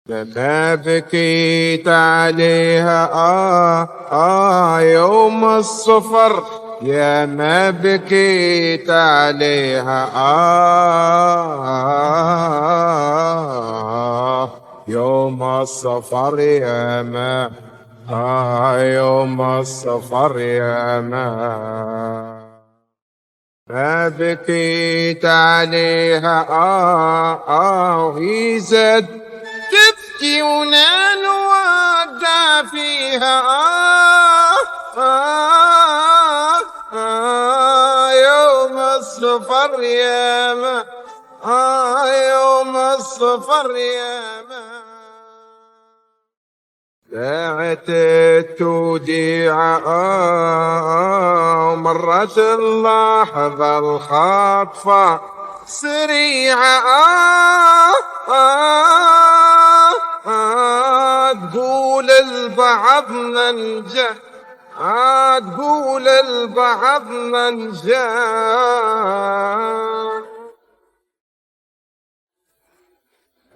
لما بكيت عليها يوم الصفر، يا ما بكيت عليها يوم الصفر، يا ما يوم الصفر، يا ما بكيت عليها وهي زاد تبكي ونال وادع فيها يوم الصفر، يا ما يوم الصفر، يا ما دعت التوديع ومرت اللحظة الخاطفة سريعة تقول البعض من جاء تقول البعض من جاء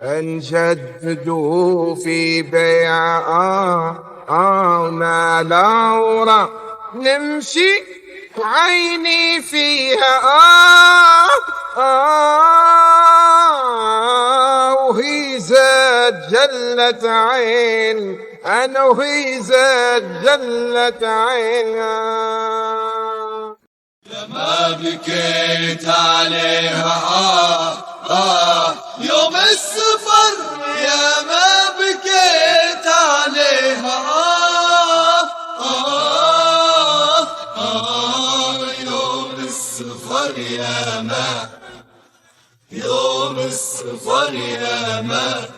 نجددوا في بيع ونالورا نمشي وعيني فيها وهي زاد جلت عين، أنا وهي زاد جلت عين. لما بكيت عليها يوم السفر، يا ما بكيت عليها يوم السفر، يا ما يوم السفر، يا ما